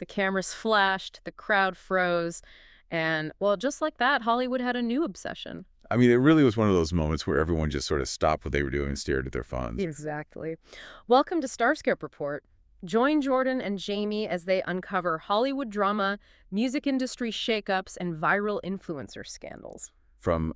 The cameras flashed, the crowd froze, and, well, just like that, Hollywood had a new obsession. I mean, it really was one of those moments where everyone just sort of stopped what they were doing and stared at their phones. Exactly. Welcome to Starscope Report. Join Jordan and Jamie as they uncover Hollywood drama, music industry shakeups, and viral influencer scandals. From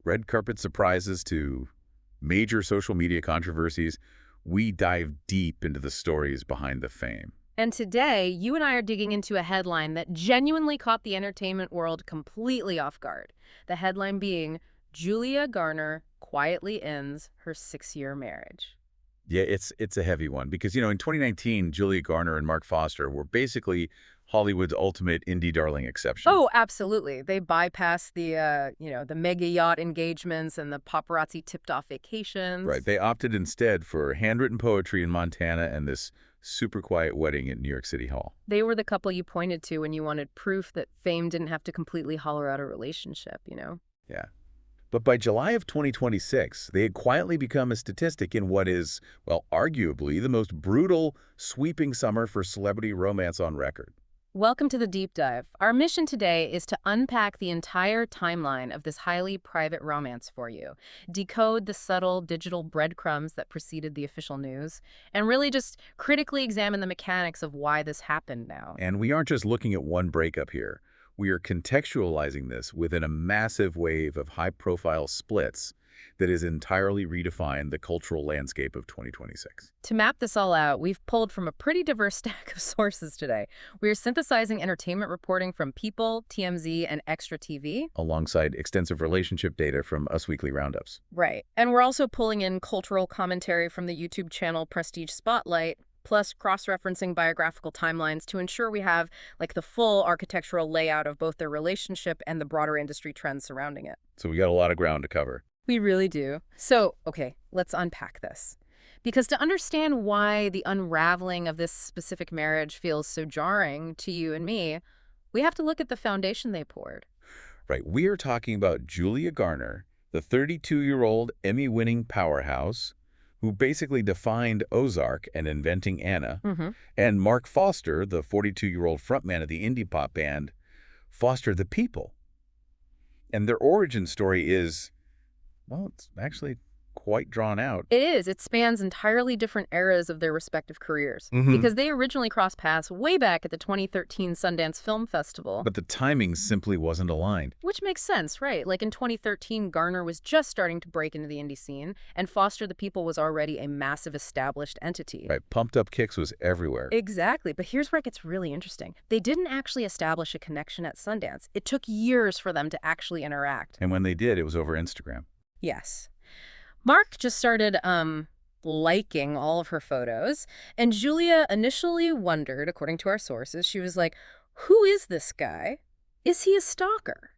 red carpet surprises to major social media controversies, we dive deep into the stories behind the fame. And today, you and I are digging into a headline that genuinely caught the entertainment world completely off guard. The headline being, Julia Garner quietly ends her 6-year marriage. Yeah, it's a heavy one because, in 2019, Julia Garner and Mark Foster were basically Hollywood's ultimate indie darling exception. Oh, absolutely. They bypassed the mega yacht engagements and the paparazzi tipped-off vacations. Right. They opted instead for handwritten poetry in Montana and this super quiet wedding at New York City Hall. They were the couple you pointed to when you wanted proof that fame didn't have to completely hollow out a relationship, Yeah. But by July of 2026, they had quietly become a statistic in what is, well, arguably the most brutal, sweeping summer for celebrity romance on record. Welcome to the Deep Dive. Our mission today is to unpack the entire timeline of this highly private romance for you, decode the subtle digital breadcrumbs that preceded the official news, and really just critically examine the mechanics of why this happened now. And we aren't just looking at one breakup here. We are contextualizing this within a massive wave of high-profile splits that has entirely redefined the cultural landscape of 2026. To map this all out, we've pulled from a pretty diverse stack of sources today. We are synthesizing entertainment reporting from People, TMZ, and Extra TV. Alongside extensive relationship data from Us Weekly Roundups. Right. And we're also pulling in cultural commentary from the YouTube channel Prestige Spotlight, plus cross-referencing biographical timelines to ensure we have the full architectural layout of both their relationship and the broader industry trends surrounding it. So we got a lot of ground to cover. We really do. So, okay, let's unpack this. Because to understand why the unraveling of this specific marriage feels so jarring to you and me, we have to look at the foundation they poured. Right. We are talking about Julia Garner, the 32-year-old Emmy-winning powerhouse who basically defined Ozark and Inventing Anna, and Mark Foster, the 42-year-old frontman of the indie pop band Foster the People. And their origin story is, well, it's actually quite drawn out. It is. It spans entirely different eras of their respective careers. Because they originally crossed paths way back at the 2013 Sundance Film Festival. But the timing simply wasn't aligned. Which makes sense, right? Like in 2013, Garner was just starting to break into the indie scene, and Foster the People was already a massive established entity. Right. Pumped Up Kicks was everywhere. Exactly. But here's where it gets really interesting. They didn't actually establish a connection at Sundance. It took years for them to actually interact. And when they did, it was over Instagram. Yes. Mark just started liking all of her photos, and Julia initially wondered, according to our sources, she was like, who is this guy? Is he a stalker?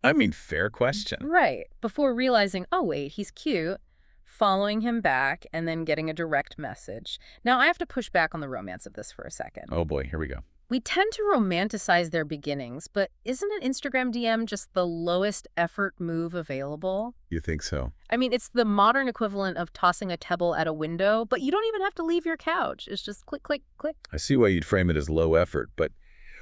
I mean, fair question. Right. Before realizing, oh, wait, he's cute, following him back, and then getting a direct message. Now, I have to push back on the romance of this for a second. Oh, boy, here we go. We tend to romanticize their beginnings, but isn't an Instagram DM just the lowest effort move available? You think so? I mean, it's the modern equivalent of tossing a pebble at a window, but you don't even have to leave your couch. It's just click, click, click. I see why you'd frame it as low effort, but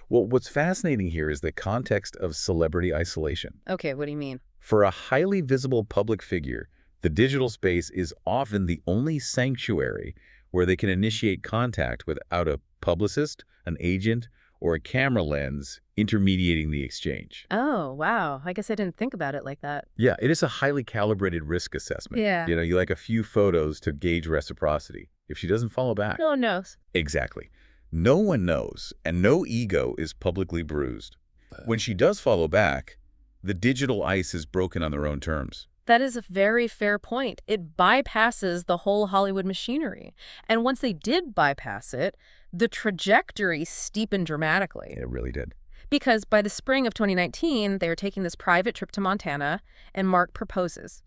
well, what's fascinating here is the context of celebrity isolation. Okay, what do you mean? For a highly visible public figure, the digital space is often the only sanctuary where they can initiate contact without a publicist, an agent, or a camera lens intermediating the exchange. Oh, wow. I guess I didn't think about it like that. Yeah, it is a highly calibrated risk assessment. Yeah. You like a few photos to gauge reciprocity. If she doesn't follow back. No one knows. Exactly. No one knows, and no ego is publicly bruised. When she does follow back, the digital ice is broken on their own terms. That is a very fair point. It bypasses the whole Hollywood machinery. And once they did bypass it, the trajectory steepened dramatically. It really did. Because by the spring of 2019, they were taking this private trip to Montana, and Mark proposes.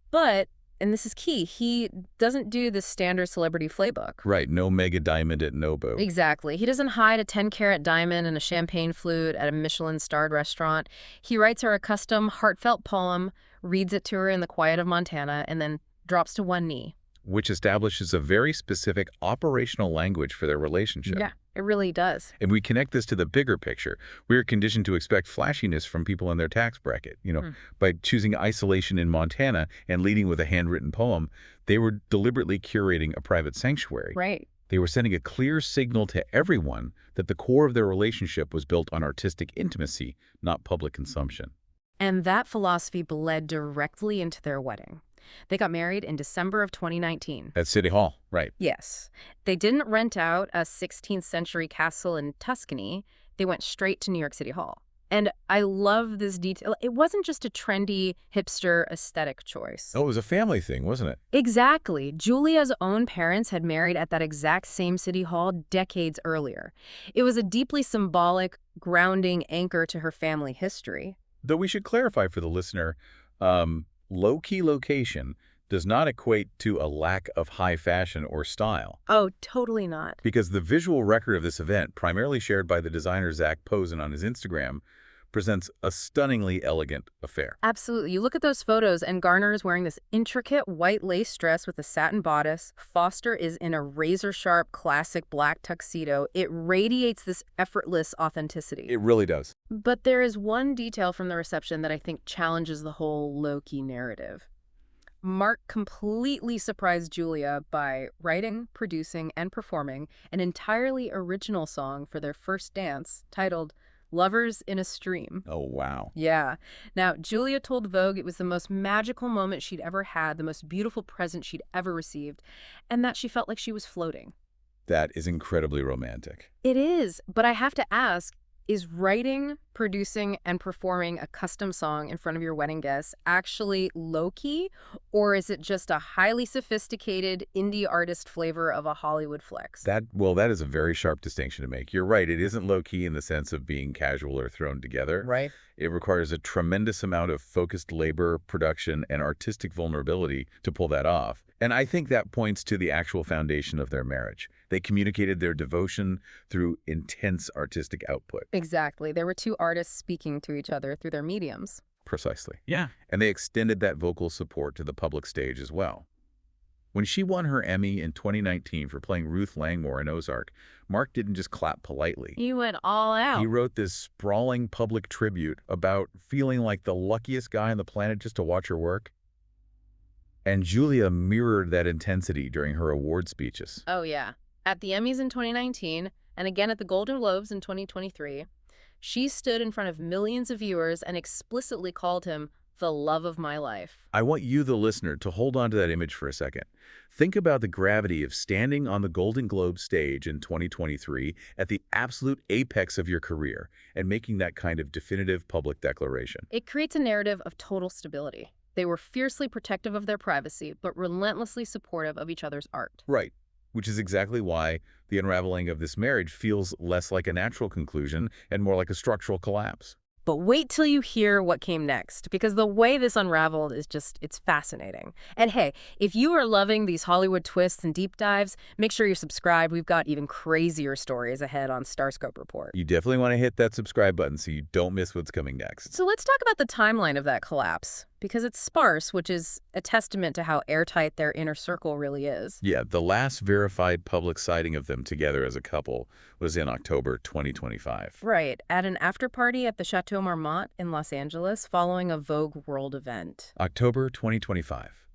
But, and this is key, he doesn't do the standard celebrity playbook. Right, no mega diamond at Nobu. Exactly. He doesn't hide a 10-carat diamond and a champagne flute at a Michelin-starred restaurant. He writes her a custom, heartfelt poem, reads it to her in the quiet of Montana, and then drops to one knee. Which establishes a very specific operational language for their relationship. Yeah. It really does. And we connect this to the bigger picture. We're conditioned to expect flashiness from people in their tax bracket. Hmm. By choosing isolation in Montana and leading with a handwritten poem, they were deliberately curating a private sanctuary. Right. They were sending a clear signal to everyone that the core of their relationship was built on artistic intimacy, not public consumption. And that philosophy bled directly into their wedding. They got married in December of 2019. At City Hall, right. Yes. They didn't rent out a 16th century castle in Tuscany. They went straight to New York City Hall. And I love this detail. It wasn't just a trendy, hipster aesthetic choice. Oh, it was a family thing, wasn't it? Exactly. Julia's own parents had married at that exact same city hall decades earlier. It was a deeply symbolic, grounding anchor to her family history. Though we should clarify for the listener, low-key location does not equate to a lack of high fashion or style. Oh, totally not. Because the visual record of this event, primarily shared by the designer Zach Posen on his Instagram, presents a stunningly elegant affair. Absolutely. You look at those photos, and Garner is wearing this intricate white lace dress with a satin bodice. Foster is in a razor-sharp, classic black tuxedo. It radiates this effortless authenticity. It really does. But there is one detail from the reception that I think challenges the whole low-key narrative. Mark completely surprised Julia by writing, producing, and performing an entirely original song for their first dance titled Lovers in a Stream. Oh, wow. Yeah. Now, Julia told Vogue it was the most magical moment she'd ever had, the most beautiful present she'd ever received, and that she felt like she was floating. That is incredibly romantic. It is, but I have to ask, is writing, producing, and performing a custom song in front of your wedding guests actually low-key, or is it just a highly sophisticated indie artist flavor of a Hollywood flex? That is a very sharp distinction to make. You're right, it isn't low-key in the sense of being casual or thrown together. Right. It requires a tremendous amount of focused labor, production, and artistic vulnerability to pull that off. And I think that points to the actual foundation of their marriage. They communicated their devotion through intense artistic output. Exactly. There were two artists speaking to each other through their mediums. Precisely. Yeah. And they extended that vocal support to the public stage as well. When she won her Emmy in 2019 for playing Ruth Langmore in Ozark, Mark didn't just clap politely. He went all out. He wrote this sprawling public tribute about feeling like the luckiest guy on the planet just to watch her work. And Julia mirrored that intensity during her award speeches. Oh, yeah. At the Emmys in 2019, and again at the Golden Globes in 2023, she stood in front of millions of viewers and explicitly called him the love of my life. I want you, the listener, to hold on to that image for a second. Think about the gravity of standing on the Golden Globe stage in 2023 at the absolute apex of your career and making that kind of definitive public declaration. It creates a narrative of total stability. They were fiercely protective of their privacy, but relentlessly supportive of each other's art. Right. Which is exactly why the unraveling of this marriage feels less like a natural conclusion and more like a structural collapse. But wait till you hear what came next, because the way this unraveled is it's fascinating. And hey, if you are loving these Hollywood twists and deep dives, make sure you're subscribed. We've got even crazier stories ahead on Starscope Report. You definitely want to hit that subscribe button so you don't miss what's coming next. So let's talk about the timeline of that collapse, because it's sparse, which is a testament to how airtight their inner circle really is. Yeah, the last verified public sighting of them together as a couple was in October 2025. Right, at an after-party at the Chateau Marmont in Los Angeles following a Vogue World event. October 2025.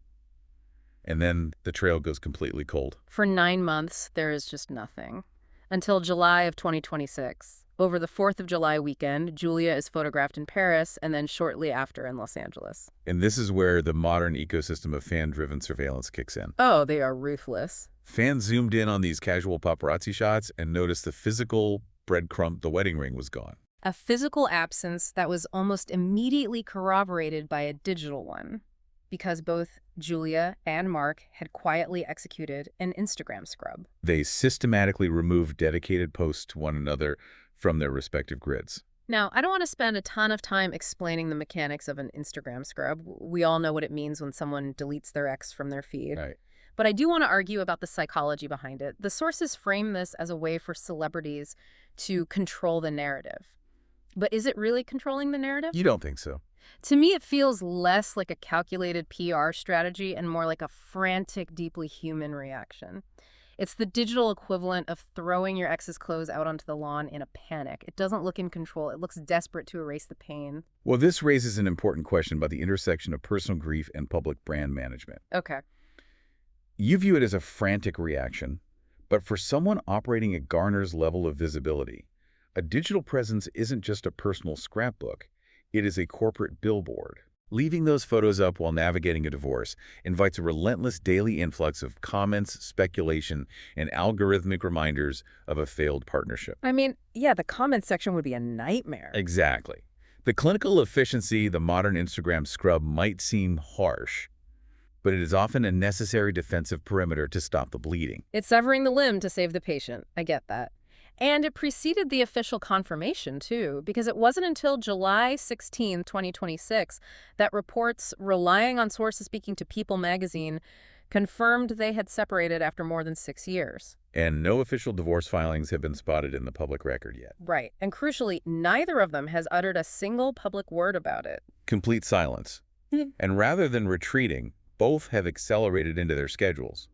And then the trail goes completely cold. For 9 months, there is just nothing. Until July of 2026. Over the 4th of July weekend, Julia is photographed in Paris and then shortly after in Los Angeles. And this is where the modern ecosystem of fan-driven surveillance kicks in. Oh, they are ruthless. Fans zoomed in on these casual paparazzi shots and noticed the physical breadcrumb, the wedding ring, was gone. A physical absence that was almost immediately corroborated by a digital one, because both Julia and Mark had quietly executed an Instagram scrub. They systematically removed dedicated posts to one another from their respective grids. Now, I don't want to spend a ton of time explaining the mechanics of an Instagram scrub. We all know what it means when someone deletes their ex from their feed. Right. But I do want to argue about the psychology behind it. The sources frame this as a way for celebrities to control the narrative. But is it really controlling the narrative? You don't think so? To me, it feels less like a calculated PR strategy and more like a frantic, deeply human reaction. It's the digital equivalent of throwing your ex's clothes out onto the lawn in a panic. It doesn't look in control. It looks desperate to erase the pain. Well, this raises an important question about the intersection of personal grief and public brand management. Okay. You view it as a frantic reaction, but for someone operating at Garner's level of visibility, a digital presence isn't just a personal scrapbook, it is a corporate billboard. Leaving those photos up while navigating a divorce invites a relentless daily influx of comments, speculation, and algorithmic reminders of a failed partnership. I mean, yeah, the comments section would be a nightmare. Exactly. The clinical efficiency the modern Instagram scrub might seem harsh, but it is often a necessary defensive perimeter to stop the bleeding. It's severing the limb to save the patient. I get that. And it preceded the official confirmation, too, because it wasn't until July 16, 2026, that reports relying on sources speaking to People magazine confirmed they had separated after more than 6 years. And no official divorce filings have been spotted in the public record yet. Right. And crucially, neither of them has uttered a single public word about it. Complete silence. And rather than retreating, both have accelerated into their schedules.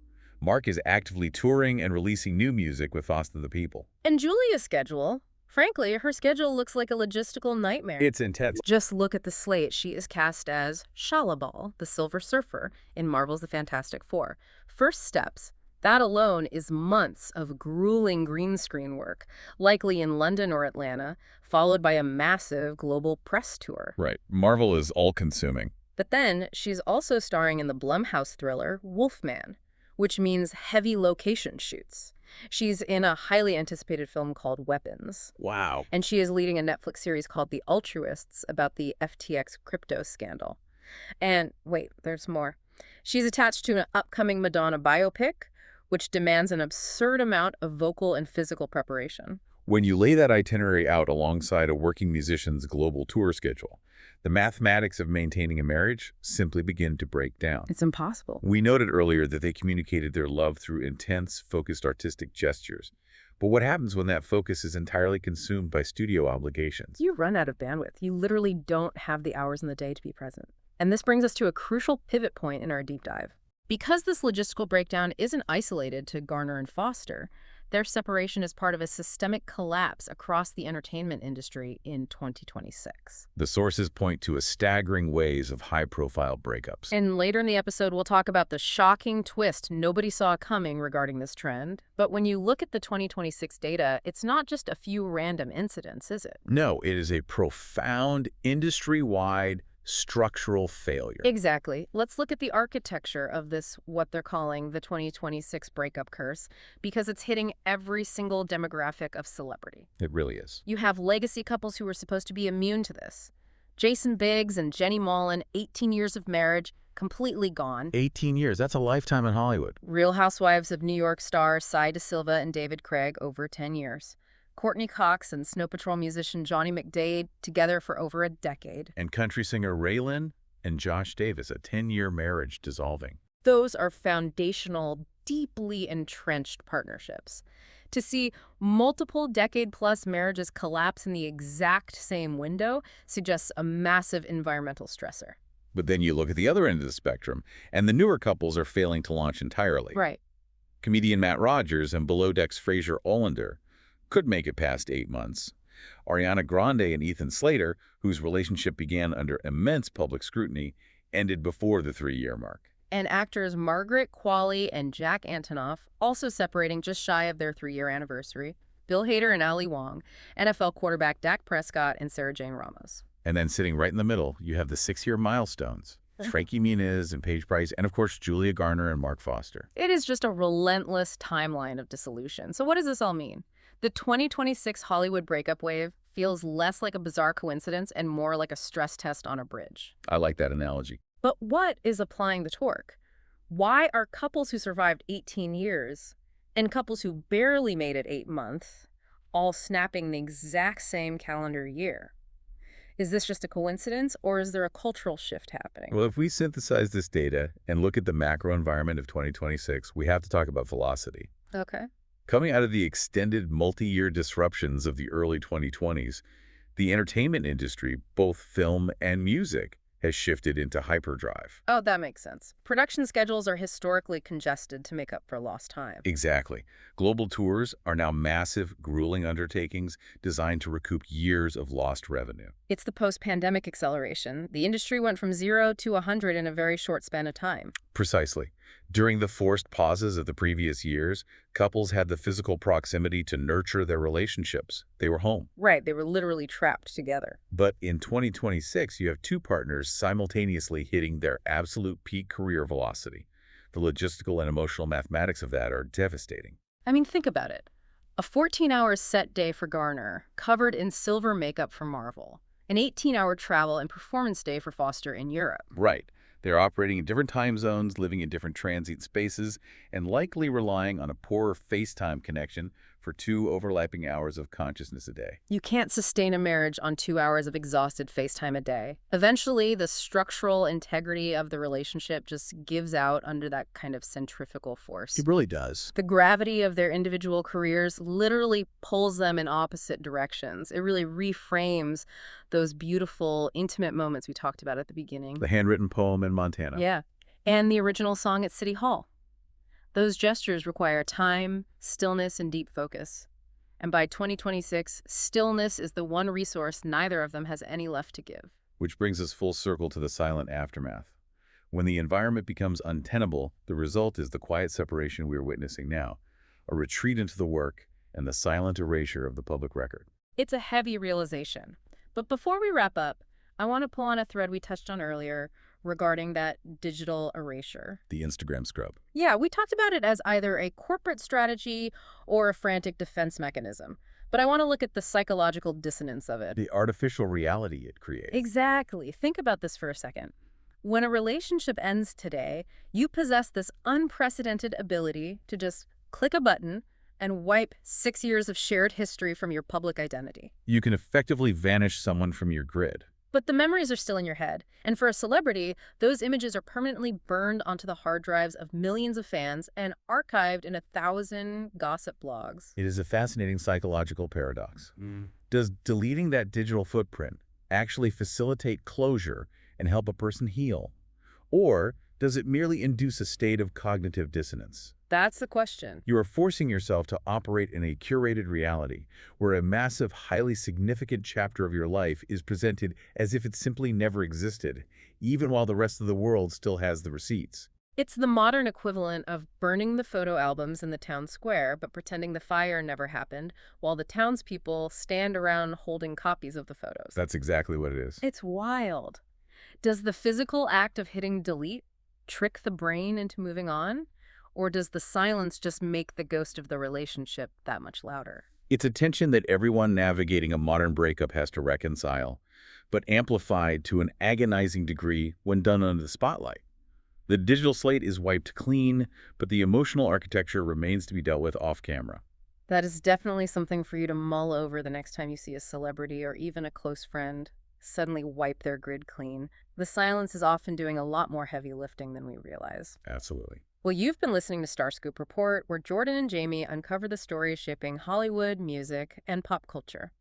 Mark is actively touring and releasing new music with Foster the People. And Julia's schedule, frankly, her schedule looks like a logistical nightmare. It's intense. Just look at the slate. She is cast as Shalabal, the Silver Surfer, in Marvel's The Fantastic Four. First steps. That alone is months of grueling green screen work, likely in London or Atlanta, followed by a massive global press tour. Right. Marvel is all-consuming. But then she's also starring in the Blumhouse thriller Wolfman, which means heavy location shoots. She's in a highly anticipated film called Weapons. Wow. And she is leading a Netflix series called The Altruists about the FTX crypto scandal. And wait, there's more. She's attached to an upcoming Madonna biopic, which demands an absurd amount of vocal and physical preparation. When you lay that itinerary out alongside a working musician's global tour schedule, the mathematics of maintaining a marriage simply begin to break down. It's impossible. We noted earlier that they communicated their love through intense, focused artistic gestures. But what happens when that focus is entirely consumed by studio obligations? You run out of bandwidth. You literally don't have the hours in the day to be present. And this brings us to a crucial pivot point in our deep dive. Because this logistical breakdown isn't isolated to Garner and Foster, their separation is part of a systemic collapse across the entertainment industry in 2026. The sources point to a staggering waves of high-profile breakups. And later in the episode, we'll talk about the shocking twist nobody saw coming regarding this trend. But when you look at the 2026 data, it's not just a few random incidents, is it? No, it is a profound, industry-wide structural failure. Exactly. Let's look at the architecture of this, what they're calling the 2026 breakup curse, because it's hitting every single demographic of celebrity. It really is. You have legacy couples who were supposed to be immune to this. Jason Biggs and Jenny Mollen, 18 years of marriage, completely gone. 18 years, that's a lifetime in Hollywood. Real Housewives of New York stars Cy DeSilva and David Craig, over 10 years. Courtney Cox and Snow Patrol musician Johnny McDade together for over a decade. And country singer Raylan and Josh Davis, a 10-year marriage dissolving. Those are foundational, deeply entrenched partnerships. To see multiple decade-plus marriages collapse in the exact same window suggests a massive environmental stressor. But then you look at the other end of the spectrum, and the newer couples are failing to launch entirely. Right. Comedian Matt Rogers and Below Deck's Fraser Olander could make it past 8 months. Ariana Grande and Ethan Slater, whose relationship began under immense public scrutiny, ended before the 3-year mark. And actors Margaret Qualley and Jack Antonoff also separating just shy of their 3-year anniversary. Bill Hader and Ali Wong, NFL quarterback Dak Prescott and Sarah Jane Ramos. And then sitting right in the middle, you have the 6-year milestones. Frankie Muniz and Paige Price, and of course, Julia Garner and Mark Foster. It is just a relentless timeline of dissolution. So what does this all mean? The 2026 Hollywood breakup wave feels less like a bizarre coincidence and more like a stress test on a bridge. I like that analogy. But what is applying the torque? Why are couples who survived 18 years and couples who barely made it 8 months all snapping the exact same calendar year? Is this just a coincidence, or is there a cultural shift happening? Well, if we synthesize this data and look at the macro environment of 2026, we have to talk about velocity. Okay. Coming out of the extended multi-year disruptions of the early 2020s, the entertainment industry, both film and music, has shifted into hyperdrive. Oh, that makes sense. Production schedules are historically congested to make up for lost time. Exactly. Global tours are now massive, grueling undertakings designed to recoup years of lost revenue. It's the post-pandemic acceleration. The industry went from 0 to 100 in a very short span of time. Precisely. During the forced pauses of the previous years, couples had the physical proximity to nurture their relationships. They were home. Right, they were literally trapped together. But in 2026, you have two partners simultaneously hitting their absolute peak career velocity. The logistical and emotional mathematics of that are devastating. I mean, think about it. A 14-hour set day for Garner, covered in silver makeup for Marvel. An 18-hour travel and performance day for Foster in Europe. Right. They're operating in different time zones, living in different transient spaces, and likely relying on a poor FaceTime connection for 2 overlapping hours of consciousness a day. You can't sustain a marriage on 2 hours of exhausted FaceTime a day. Eventually, the structural integrity of the relationship just gives out under that kind of centrifugal force. It really does. The gravity of their individual careers literally pulls them in opposite directions. It really reframes those beautiful, intimate moments we talked about at the beginning. The handwritten poem in Montana. Yeah. And the original song at City Hall. Those gestures require time, stillness, and deep focus. And by 2026, stillness is the one resource neither of them has any left to give. Which brings us full circle to the silent aftermath. When the environment becomes untenable, the result is the quiet separation we are witnessing now, a retreat into the work and the silent erasure of the public record. It's a heavy realization. But before we wrap up, I want to pull on a thread we touched on earlier regarding that digital erasure. The Instagram scrub. Yeah, we talked about it as either a corporate strategy or a frantic defense mechanism. But I want to look at the psychological dissonance of it. The artificial reality it creates. Exactly. Think about this for a second. When a relationship ends today, you possess this unprecedented ability to just click a button and wipe 6 years of shared history from your public identity. You can effectively vanish someone from your grid. But the memories are still in your head. And for a celebrity, those images are permanently burned onto the hard drives of millions of fans and archived in 1,000 gossip blogs. It is a fascinating psychological paradox. Does deleting that digital footprint actually facilitate closure and help a person heal? Or does it merely induce a state of cognitive dissonance? That's the question. You are forcing yourself to operate in a curated reality where a massive, highly significant chapter of your life is presented as if it simply never existed, even while the rest of the world still has the receipts. It's the modern equivalent of burning the photo albums in the town square, but pretending the fire never happened, while the townspeople stand around holding copies of the photos. That's exactly what it is. It's wild. Does the physical act of hitting delete trick the brain into moving on? Or does the silence just make the ghost of the relationship that much louder? It's a tension that everyone navigating a modern breakup has to reconcile, but amplified to an agonizing degree when done under the spotlight. The digital slate is wiped clean, but the emotional architecture remains to be dealt with off-camera. That is definitely something for you to mull over the next time you see a celebrity or even a close friend suddenly wipe their grid clean. The silence is often doing a lot more heavy lifting than we realize. Absolutely. Well, you've been listening to Star Scoop Report, where Jordan and Jamie uncover the stories shaping Hollywood, music, and pop culture.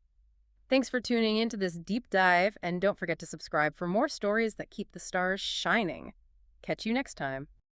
Thanks for tuning into this deep dive, and don't forget to subscribe for more stories that keep the stars shining. Catch you next time.